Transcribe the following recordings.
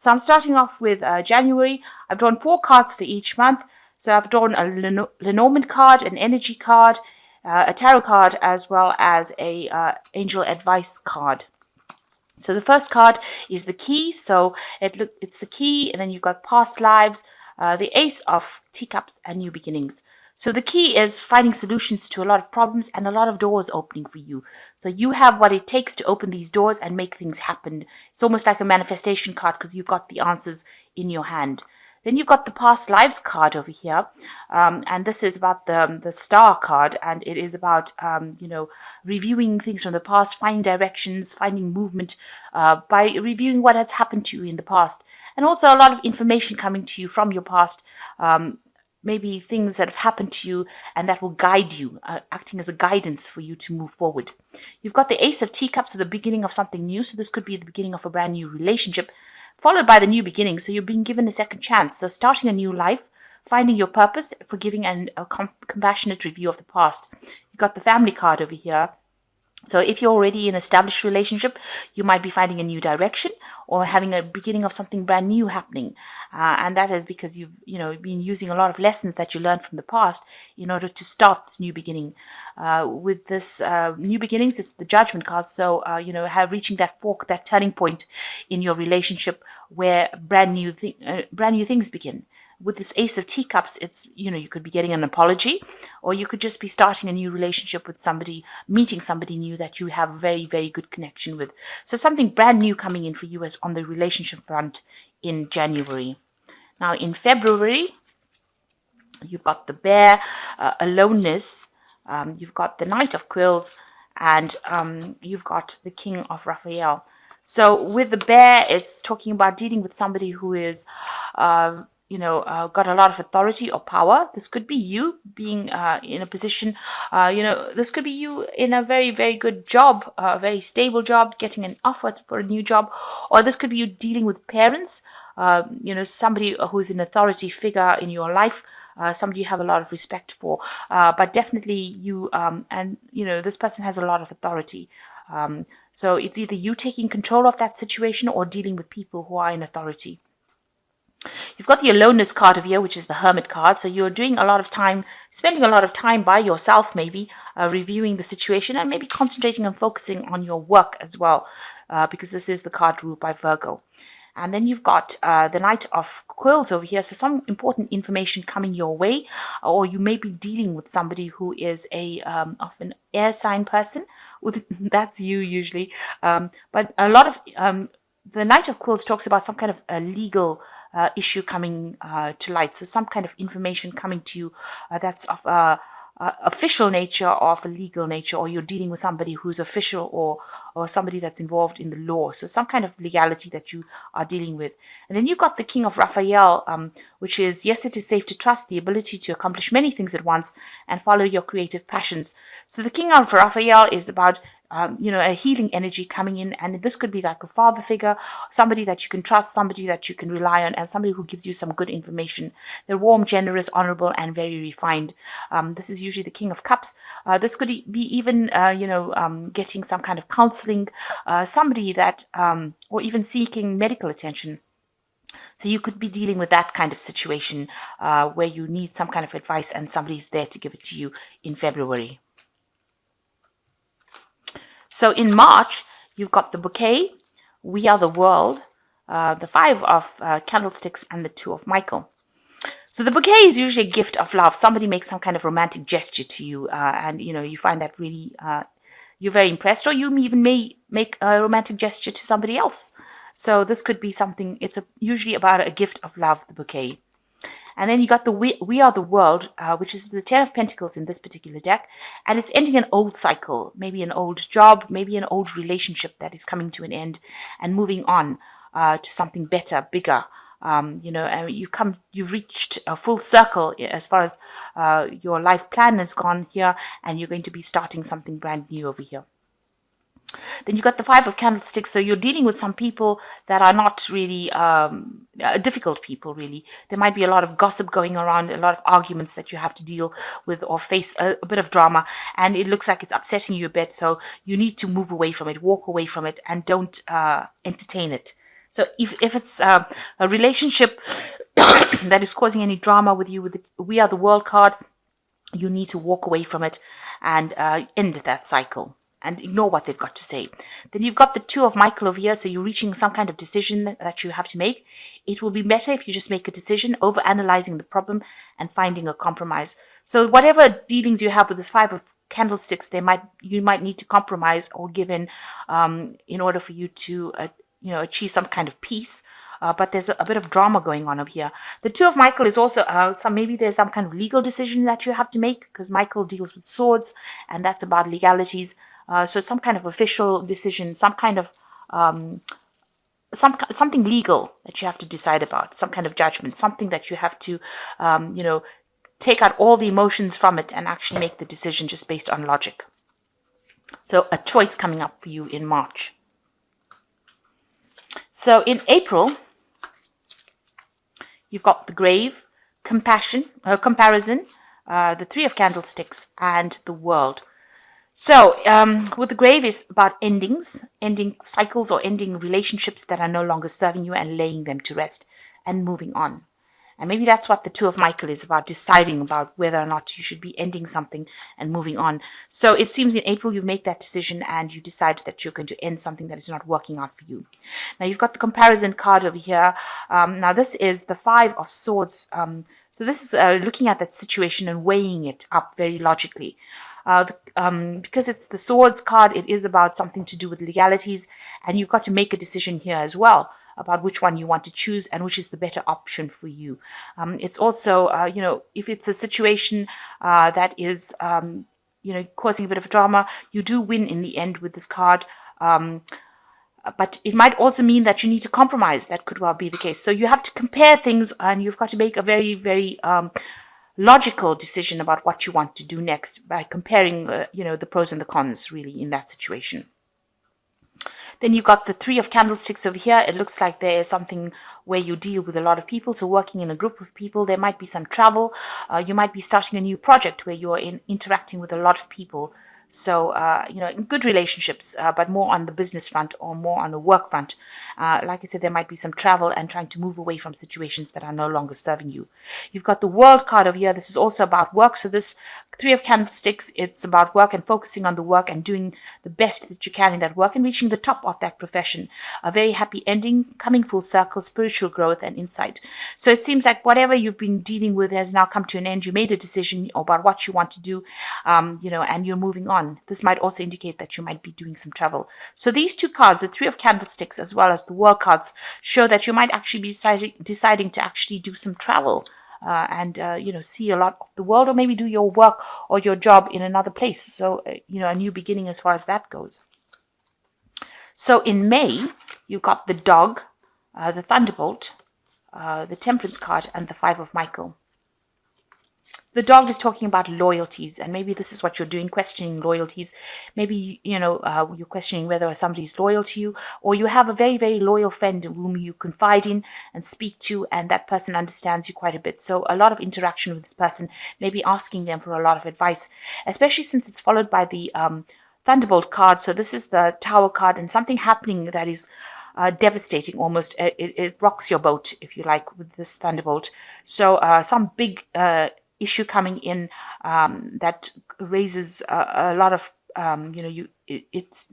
So I'm starting off with January. I've drawn 4 cards for each month. So I've drawn a Lenormand card, an energy card, a tarot card, as well as a angel advice card. So the first card is the key. So it's the key, and then you've got past lives, the Ace of Teacups, and new beginnings. So the key is finding solutions to a lot of problems and a lot of doors opening for you. So you have what it takes to open these doors and make things happen. It's almost like a manifestation card because you've got the answers in your hand. Then you've got the past lives card over here, and this is about the star card, and it is about reviewing things from the past, finding directions, finding movement by reviewing what has happened to you in the past, and also a lot of information coming to you from your past. Maybe things that have happened to you and that will guide you, acting as a guidance for you to move forward. You've got the Ace of Teacups, so the beginning of something new. So this could be the beginning of a brand new relationship, followed by the new beginning. So you're being given a second chance. So starting a new life, finding your purpose, forgiving, and a compassionate review of the past. You've got the Family card over here. So if you're already in an established relationship, you might be finding a new direction or having a beginning of something brand new happening. And that is because you've been using a lot of lessons that you learned from the past in order to start this new beginning. With this new beginnings, it's the Judgment card. So, reaching that fork, that turning point in your relationship where brand new things begin. With this Ace of Teacups, it's, you could be getting an apology, or you could just be starting a new relationship with somebody, meeting somebody new that you have a very, very good connection with. So something brand new coming in for you as on the relationship front in January. Now in February, you've got the Bear, aloneness, you've got the Knight of Quills, and you've got the King of Raphael. So with the Bear, it's talking about dealing with somebody who is got a lot of authority or power. This could be you being in a position, this could be you in a very, very good job, a very stable job, getting an offer for a new job, or this could be you dealing with parents, somebody who's an authority figure in your life, somebody you have a lot of respect for, but definitely you, this person has a lot of authority. So it's either you taking control of that situation or dealing with people who are in authority. You've got the aloneness card over here, which is the Hermit card. So you're doing a lot of time, spending a lot of time by yourself, maybe reviewing the situation and maybe concentrating and focusing on your work as well, because this is the card ruled by Virgo. And then you've got the Knight of Quills over here. So some important information coming your way, or you may be dealing with somebody who is of an air sign person. That's you usually. But a lot of the Knight of Quills talks about some kind of a legal issue coming to light. So some kind of information coming to you that's of official nature or of a legal nature, or you're dealing with somebody who's official or somebody that's involved in the law. So some kind of legality that you are dealing with. And then you've got the King of Raphael, which is, yes, it is safe to trust, the ability to accomplish many things at once and follow your creative passions. So the King of Raphael is about a healing energy coming in, and this could be like a father figure, somebody that you can trust, somebody that you can rely on, and somebody who gives you some good information. They're warm, generous, honorable, and very refined. This is usually the King of Cups. This could be even, getting some kind of counseling, somebody that, or even seeking medical attention. So you could be dealing with that kind of situation where you need some kind of advice and somebody's there to give it to you in February. So in March, you've got the Bouquet, We Are the World, the 5 of Candlesticks, and the 2 of Michael. So the bouquet is usually a gift of love. Somebody makes some kind of romantic gesture to you, and you find that really you're very impressed, or you even may make a romantic gesture to somebody else. So this could be something. It's usually about a gift of love, the bouquet. And then you got the We Are the World, which is the 10 of Pentacles in this particular deck. And it's ending an old cycle, maybe an old job, maybe an old relationship that is coming to an end and moving on to something better, bigger. You've reached a full circle as far as your life plan has gone here, and you're going to be starting something brand new over here. Then you got the 5 of Candlesticks. So you're dealing with some people that are not really difficult people, really. There might be a lot of gossip going around, a lot of arguments that you have to deal with or face, a bit of drama. And it looks like it's upsetting you a bit. So you need to move away from it, walk away from it, and don't entertain it. So if it's a relationship that is causing any drama with you, with the We Are the World card, you need to walk away from it and end that cycle and ignore what they've got to say. Then you've got the Two of Michael over here, so you're reaching some kind of decision that you have to make. It will be better if you just make a decision, over analyzing the problem and finding a compromise. So whatever dealings you have with this Five of Candlesticks, you might need to compromise or give in order for you to achieve some kind of peace. But there's a bit of drama going on over here. The Two of Michael is also maybe there's some kind of legal decision that you have to make, because Michael deals with swords, and that's about legalities. So some kind of official decision, some kind of something legal that you have to decide about, some kind of judgment, something that you have to take out all the emotions from it and actually make the decision just based on logic. So a choice coming up for you in March. So in April, you've got the Grave, comparison, the Three of Candlesticks, and the World. So with the Grave is about ending cycles or ending relationships that are no longer serving you and laying them to rest and moving on. And maybe that's what the Two of Michael is about, deciding about whether or not you should be ending something and moving on. So it seems in April you've made that decision and you decide that you're going to end something that is not working out for you. Now you've got the comparison card over here. Now this is the Five of Swords. So this is looking at that situation and weighing it up very logically. Because it's the Swords card, it is about something to do with legalities, and you've got to make a decision here as well about which one you want to choose and which is the better option for you. It's also, if it's a situation that is, causing a bit of drama, you do win in the end with this card. But it might also mean that you need to compromise. That could well be the case. So you have to compare things, and you've got to make a very, very logical decision about what you want to do next by comparing, the pros and the cons really in that situation. Then you've got the Three of Candlesticks over here. It looks like there is something where you deal with a lot of people. So working in a group of people, there might be some travel. You might be starting a new project where you're interacting with a lot of people. So, in good relationships, but more on the business front or more on the work front. Like I said, there might be some travel and trying to move away from situations that are no longer serving you. You've got the World card over here. This is also about work. So this Three of Candlesticks, it's about work and focusing on the work and doing the best that you can in that work and reaching the top of that profession. A very happy ending, coming full circle, spiritual growth and insight. So it seems like whatever you've been dealing with has now come to an end. You made a decision about what you want to do, and you're moving on. This might also indicate that you might be doing some travel. So these two cards, the Three of Candlesticks as well as the World cards, show that you might actually be deciding to actually do some travel. And see a lot of the world, or maybe do your work or your job in another place. So, a new beginning as far as that goes. So in May, you got the Dog, the Thunderbolt, the Temperance card, and the Five of Michael. The Dog is talking about loyalties, and maybe this is what you're doing, questioning loyalties. Maybe, you're questioning whether somebody's loyal to you, or you have a very, very loyal friend whom you confide in and speak to, and that person understands you quite a bit. So a lot of interaction with this person, maybe asking them for a lot of advice, especially since it's followed by the Thunderbolt card. So this is the Tower card, and something happening that is devastating almost. It rocks your boat, if you like, with this Thunderbolt. So some big issue coming in that raises a lot of it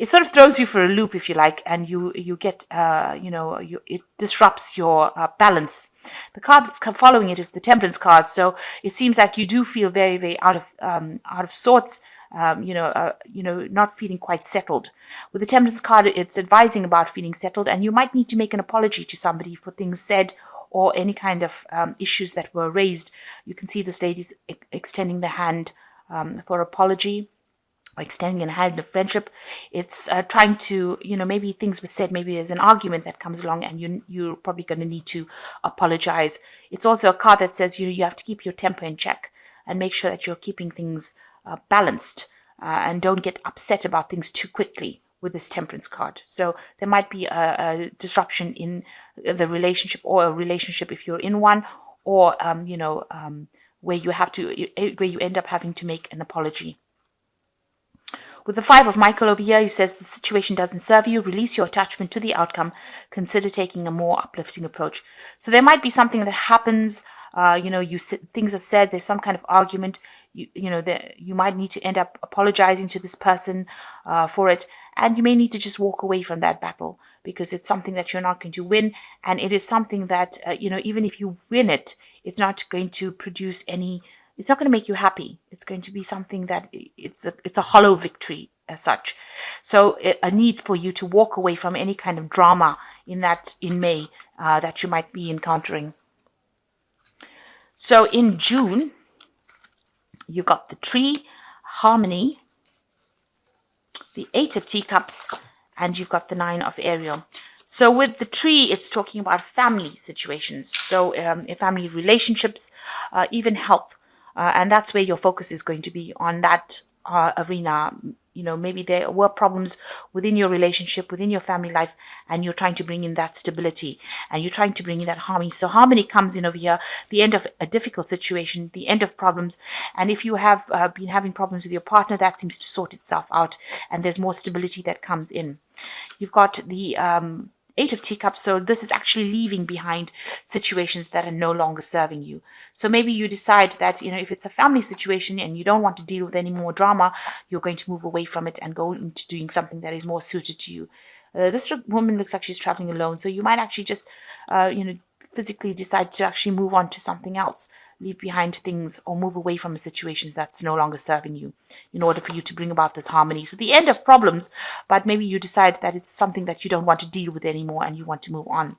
sort of throws you for a loop, if you like, and you get it disrupts your balance. The card that's following it is the Temperance card, so it seems like you do feel very, very out of sorts. Not feeling quite settled. With the Temperance card, it's advising about feeling settled, and you might need to make an apology to somebody for things said or any kind of issues that were raised. You can see this lady's extending the hand for apology, or extending a hand of friendship. It's trying to, maybe things were said, maybe there's an argument that comes along, and you're probably going to need to apologize. It's also a card that says, you have to keep your temper in check and make sure that you're keeping things balanced and don't get upset about things too quickly with this Temperance card. So there might be a disruption in the relationship, or a relationship if you're in one, or where you end up having to make an apology. With the Five of Michael over here, he says the situation doesn't serve you. Release your attachment to the outcome. Consider taking a more uplifting approach. So there might be something that happens. Things are said. There's some kind of argument. You might need to end up apologizing to this person for it, and you may need to just walk away from that battle because it's something that you're not going to win, and it is something that even if you win it, it's not going to produce any. It's not going to make you happy. It's going to be something that it's a hollow victory as such. So a need for you to walk away from any kind of drama in May that you might be encountering. So in June, you got the Tree, Harmony, the Eight of Teacups, and you've got the Nine of Ariel. So with the Tree, it's talking about family situations. So family relationships, even health. And that's where your focus is going to be, on that arena. Maybe there were problems within your relationship, within your family life, and you're trying to bring in that stability and you're trying to bring in that harmony. So harmony comes in over here, the end of a difficult situation, the end of problems. And if you have been having problems with your partner, that seems to sort itself out and there's more stability that comes in. You've got the Eight of Teacups, so this is actually leaving behind situations that are no longer serving you. So maybe you decide that, if it's a family situation and you don't want to deal with any more drama, you're going to move away from it and go into doing something that is more suited to you. This woman looks like she's traveling alone, so you might actually just, physically decide to actually move on to something else. Leave behind things or move away from a situation that's no longer serving you in order for you to bring about this harmony. So the end of problems, but maybe you decide that it's something that you don't want to deal with anymore and you want to move on.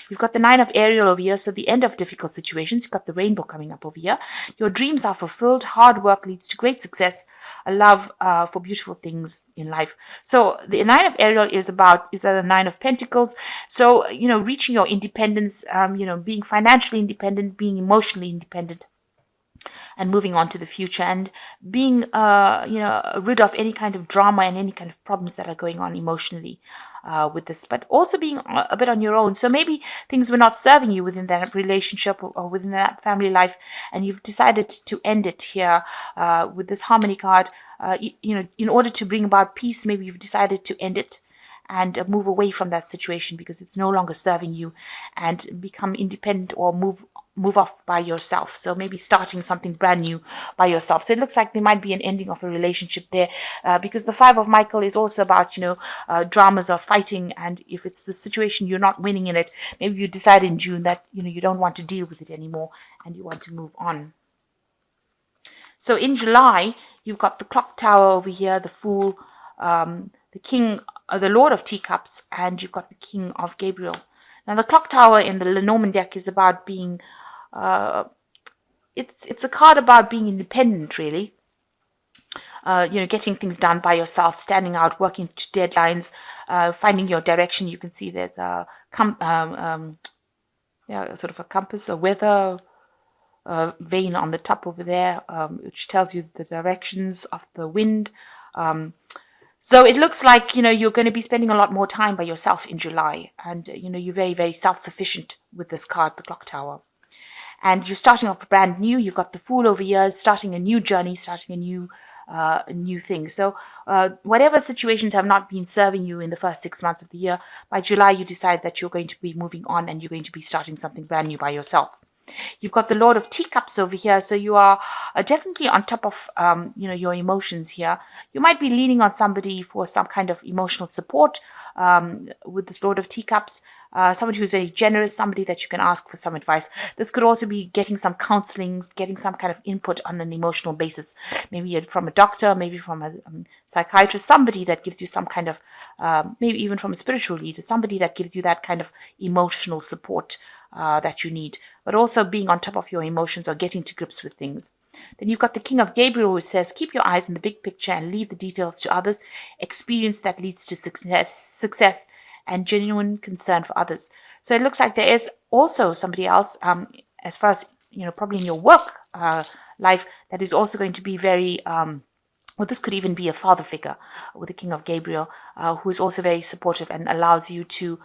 You've got the Nine of Ariel over here, so the end of difficult situations. You've got the Rainbow coming up over here. Your dreams are fulfilled. Hard work leads to great success. A love for beautiful things in life. So the Nine of Ariel is the Nine of Pentacles. So, reaching your independence, being financially independent, being emotionally independent, and moving on to the future, and being rid of any kind of drama and any kind of problems that are going on emotionally with this, but also being a bit on your own. So maybe things were not serving you within that relationship or within that family life, and you've decided to end it here with this Harmony card. In order to bring about peace, maybe you've decided to end it and move away from that situation because it's no longer serving you, and become independent or move off by yourself. So maybe starting something brand new by yourself. So it looks like there might be an ending of a relationship there because the Five of Michael is also about, dramas or fighting. And if it's the situation you're not winning in it, maybe you decide in June that, you don't want to deal with it anymore and you want to move on. So in July, you've got the Clock Tower over here, the Fool, the King, the Lord of Teacups, and you've got the King of Gabriel. Now, the Clock Tower in the Lenormand deck is about being, it's a card about being independent, really. Getting things done by yourself, standing out, working to deadlines, finding your direction. You can see there's a sort of a compass, a weather vane on the top over there, which tells you the directions of the wind. So it looks like, you're going to be spending a lot more time by yourself in July. And, you're very, very self-sufficient with this card, the Clock Tower. And you're starting off brand new. You've got the Fool over here, starting a new journey, starting a new thing. So whatever situations have not been serving you in the first 6 months of the year, by July you decide that you're going to be moving on and you're going to be starting something brand new by yourself. You've got the Lord of Teacups over here, so you are definitely on top of your emotions here. You might be leaning on somebody for some kind of emotional support with this Lord of Teacups. Somebody who's very generous, somebody that you can ask for some advice. This could also be getting some counseling, getting some kind of input on an emotional basis, maybe from a doctor, maybe from a psychiatrist, somebody that gives you some kind of, maybe even from a spiritual leader, somebody that gives you that kind of emotional support that you need, but also being on top of your emotions or getting to grips with things. Then you've got the King of Gabriel, who says, keep your eyes on the big picture and leave the details to others. Experience that leads to success and genuine concern for others. So it looks like there is also somebody else, as far as, probably in your work life, that is also going to be very, this could even be a father figure with the King of Gabriel, who is also very supportive and allows you to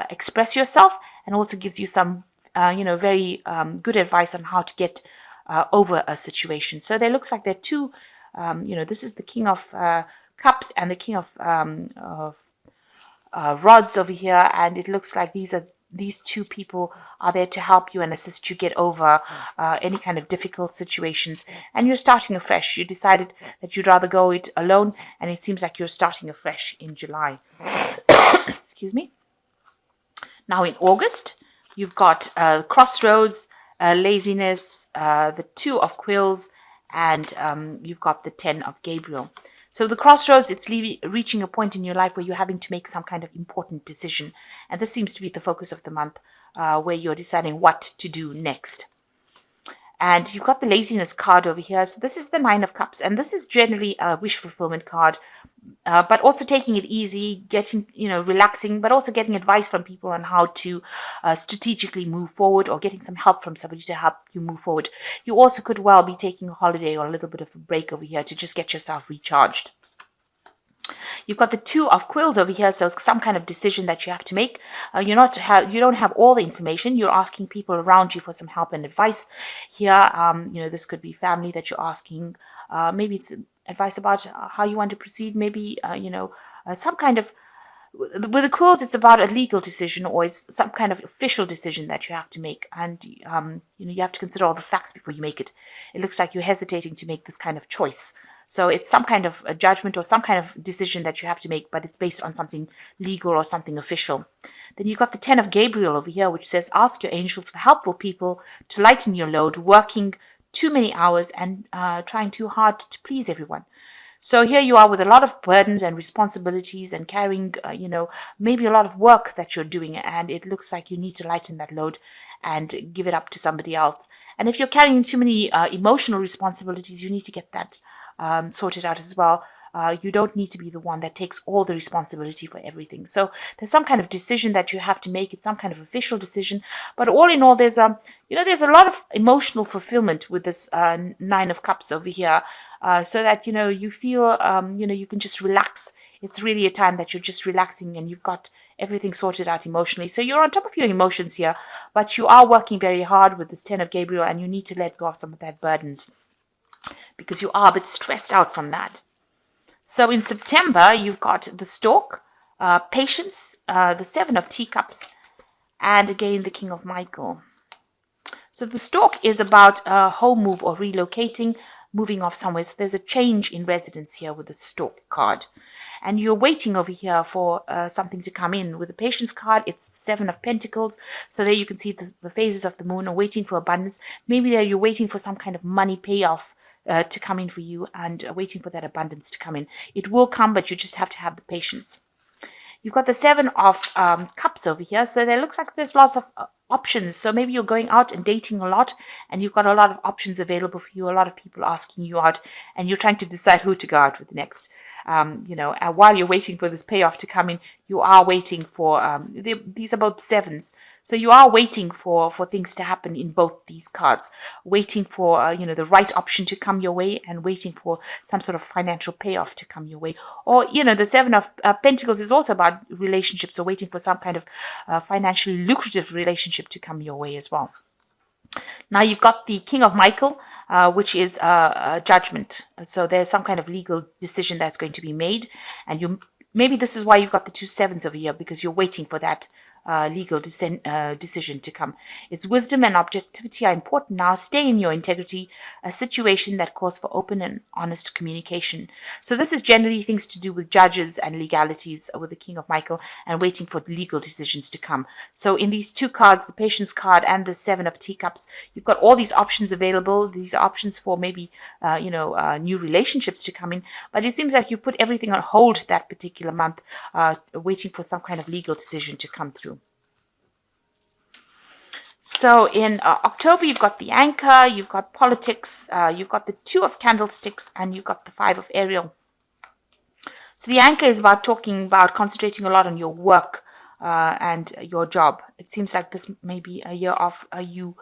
express yourself, and also gives you some, very good advice on how to get over a situation. So there looks like there are two, this is the King of Cups and the King of rods over here, and it looks like these two people are there to help you and assist you get over any kind of difficult situations, and you're starting afresh. You decided that you'd rather go it alone, and it seems like you're starting afresh in July. Excuse me. Now in August, you've got crossroads, laziness, the Two of Quills, and you've got the Ten of Gabriel. So the crossroads, it's reaching a point in your life where you're having to make some kind of important decision. And this seems to be the focus of the month, where you're deciding what to do next. And you've got the laziness card over here. So this is the Nine of Cups. And this is generally a wish fulfillment card. But also taking it easy, getting, relaxing, but also getting advice from people on how to strategically move forward, or getting some help from somebody to help you move forward. You also could well be taking a holiday or a little bit of a break over here to just get yourself recharged. You've got the Two of Quills over here, so it's some kind of decision that you have to make. You don't have all the information. You're asking people around you for some help and advice here. This could be family that you're asking. Maybe it's advice about how you want to proceed. Maybe some kind of, with the quills, it's about a legal decision, or it's some kind of official decision that you have to make, and you have to consider all the facts before you make it. It looks like you're hesitating to make this kind of choice. So it's some kind of a judgment or some kind of decision that you have to make, but it's based on something legal or something official. Then you've got the Ten of Gabriel over here, which says, ask your angels for helpful people to lighten your load, working too many hours and trying too hard to please everyone. So here you are with a lot of burdens and responsibilities and carrying, maybe a lot of work that you're doing, and it looks like you need to lighten that load and give it up to somebody else. And if you're carrying too many emotional responsibilities, you need to get that sorted out as well. You don't need to be the one that takes all the responsibility for everything. So there's some kind of decision that you have to make. It's some kind of official decision. But all in all, there's a lot of emotional fulfillment with this Nine of Cups over here. So that, you feel, you can just relax. It's really a time that you're just relaxing and you've got everything sorted out emotionally. So you're on top of your emotions here, but you are working very hard with this Ten of Gabriel, and you need to let go of some of that burdens because you are a bit stressed out from that. So in September, you've got the Stork, Patience, the Seven of Teacups, and again the King of Michael. So the Stork is about a home move or relocating, moving off somewhere. So there's a change in residence here with the Stork card. And you're waiting over here for something to come in. With the Patience card, it's the Seven of Pentacles. So there you can see the phases of the moon are waiting for abundance. Maybe there you're waiting for some kind of money payoff to come in for you, and waiting for that abundance to come in. It will come, but you just have to have the patience. You've got the Seven of Cups over here. So there looks like there's lots of options. So maybe you're going out and dating a lot, and you've got a lot of options available for you, a lot of people asking you out, and you're trying to decide who to go out with next. While you're waiting for this payoff to come in, you are waiting for, these are both sevens. So you are waiting for things to happen in both these cards, waiting for, the right option to come your way, and waiting for some sort of financial payoff to come your way. Or, the Seven of Pentacles is also about relationships, so waiting for some kind of financially lucrative relationship to come your way as well. Now you've got the King of Michael, which is a judgment. So there's some kind of legal decision that's going to be made, and maybe this is why you've got the two sevens over here, because you're waiting for that legal decision to come. Its wisdom and objectivity are important now. Stay in your integrity, a situation that calls for open and honest communication. So this is generally things to do with judges and legalities with the King of Michael, and waiting for legal decisions to come. So in these two cards, the Patience card and the Seven of Teacups, you've got all these options available. These are options for maybe, new relationships to come in. But it seems like you've put everything on hold that particular month, waiting for some kind of legal decision to come through. So in October, you've got the Anchor, you've got politics, you've got the Two of Candlesticks, and you've got the Five of Ariel. So the Anchor is about talking about concentrating a lot on your work and your job. It seems like this may be a year of you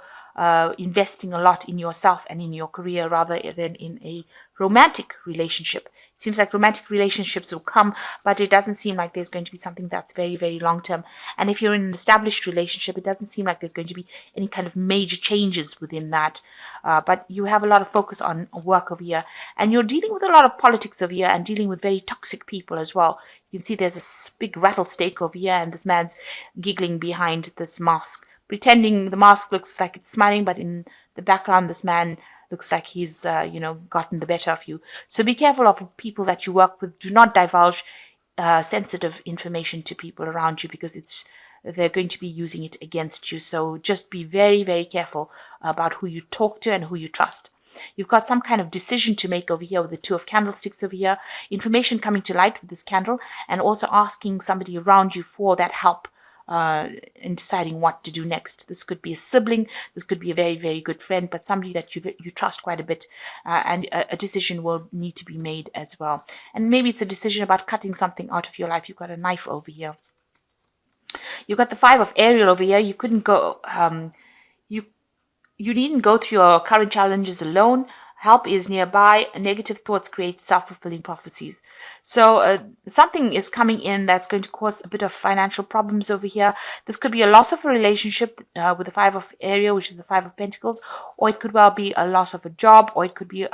investing a lot in yourself and in your career rather than in a romantic relationship. It seems like romantic relationships will come, but it doesn't seem like there's going to be something that's very, very long term. And if you're in an established relationship, it doesn't seem like there's going to be any kind of major changes within that. But you have a lot of focus on work over here, and you're dealing with a lot of politics over here and dealing with very toxic people as well. You can see there's a big rattlesnake over here, and this man's giggling behind this mask, pretending the mask looks like it's smiling, but in the background, this man looks like he's, gotten the better of you. So be careful of people that you work with. Do not divulge sensitive information to people around you, because they're going to be using it against you. So just be very, very careful about who you talk to and who you trust. You've got some kind of decision to make over here with the Two of Candlesticks over here. Information coming to light with this candle, and also asking somebody around you for that help in deciding what to do next. This could be a sibling, this could be a very, very good friend, but somebody that you trust quite a bit, and a decision will need to be made as well. And maybe it's a decision about cutting something out of your life. You've got a knife over here. You've got the Five of Ariel over here. You couldn't go, you needn't go through your current challenges alone. Help is nearby. Negative thoughts create self-fulfilling prophecies. So something is coming in that's going to cause a bit of financial problems over here. This could be a loss of a relationship with the Five of Ariel, which is the Five of Pentacles, or it could well be a loss of a job, or it could be,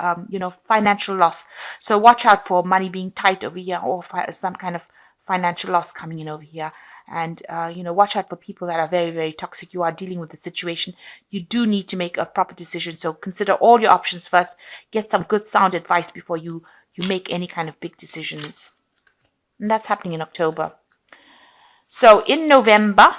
financial loss. So watch out for money being tight over here, or some kind of financial loss coming in over here. And, watch out for people that are very, very toxic. You are dealing with the situation. You do need to make a proper decision. So consider all your options first. Get some good sound advice before you make any kind of big decisions. And that's happening in October. So in November,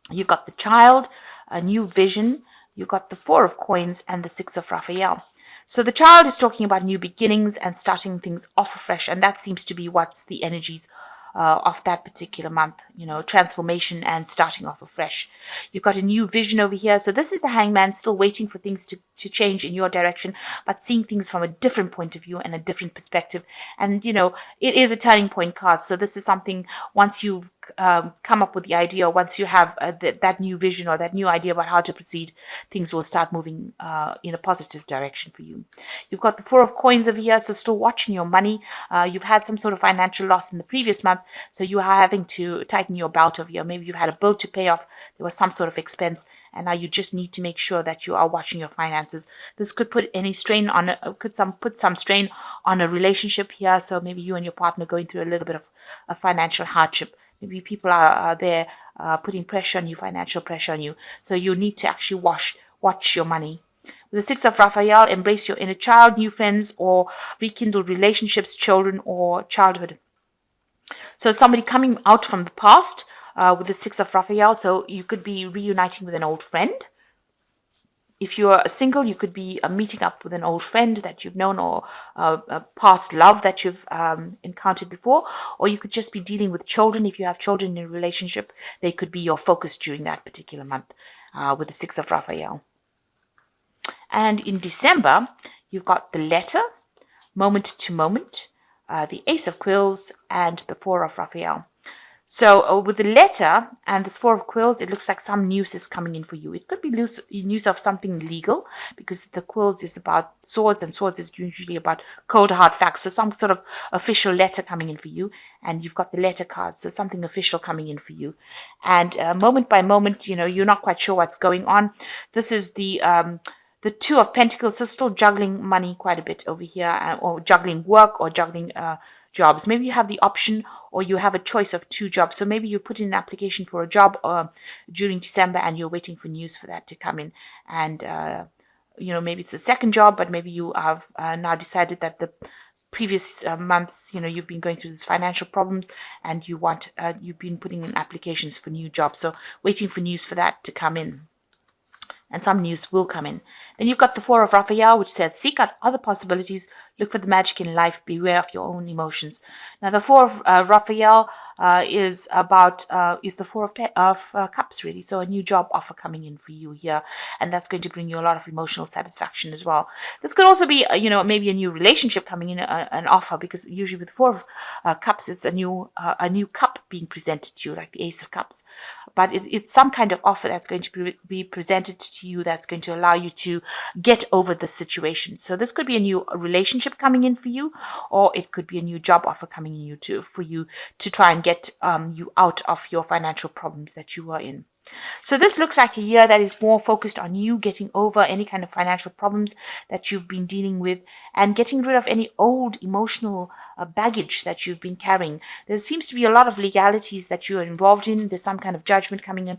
you've got the Child, a new vision. You've got the Four of Coins and the Six of Raphael. So the Child is talking about new beginnings and starting things off afresh. And that seems to be what's the energies of that particular month, transformation and starting off afresh. You've got a new vision over here. So this is the Hangman, still waiting for things to change in your direction, but seeing things from a different point of view and a different perspective. And, it is a turning point card. So this is something, once you've come up with the idea, or once you have that new vision or that new idea about how to proceed, things will start moving in a positive direction for you. You've got the Four of Coins over here, so still watching your money. You've had some sort of financial loss in the previous month, so you are having to tighten your belt over here. Maybe you've had a bill to pay off, there was some sort of expense, and now you just need to make sure that you are watching your finances. This could put any strain on put some strain on a relationship here. So maybe you and your partner going through a little bit of a financial hardship. Maybe people are there putting pressure on you, financial pressure on you. So you need to actually watch your money. With the Six of Raphael, embrace your inner child, new friends, or rekindle relationships, children, or childhood. So somebody coming out from the past with the Six of Raphael. So you could be reuniting with an old friend. If you're single, you could be meeting up with an old friend that you've known, or a past love that you've encountered before. Or you could just be dealing with children. If you have children in a relationship, they could be your focus during that particular month with the Six of Raphael. And in December, you've got the Letter, Moment to Moment, the Ace of Quills, and the Four of Raphael. So with the Letter and this Four of Quills, it looks like some news is coming in for you. It could be news of something legal, because the Quills is about swords, and swords is usually about cold hard facts. So some sort of official letter coming in for you. And you've got the Letter card, so something official coming in for you. And moment by moment, you're not quite sure what's going on. This is the Two of Pentacles, so still juggling money quite a bit over here, or juggling work, or juggling jobs. Maybe you have the option, or you have a choice of two jobs. So maybe you put in an application for a job during December, and you're waiting for news for that to come in. And, maybe it's a second job, but maybe you have now decided that the previous months, you've been going through this financial problem, and you've been putting in applications for new jobs. So waiting for news for that to come in. And some news will come in. Then you've got the Four of Raphael, which says, seek out other possibilities, look for the magic in life, beware of your own emotions. Now, the Four of Raphael is the Four of Cups, really. So a new job offer coming in for you here, and that's going to bring you a lot of emotional satisfaction as well. This could also be, maybe a new relationship coming in, an offer, because usually with Four of Cups, it's a new cup being presented to you, like the Ace of Cups. But it's some kind of offer that's going to be presented to you that's going to allow you to get over the situation. So this could be a new relationship coming in for you, or it could be a new job offer coming in for you to try and get you out of your financial problems that you are in. So this looks like a year that is more focused on you getting over any kind of financial problems that you've been dealing with and getting rid of any old emotional baggage that you've been carrying. There seems to be a lot of legalities that you are involved in. There's some kind of judgment coming in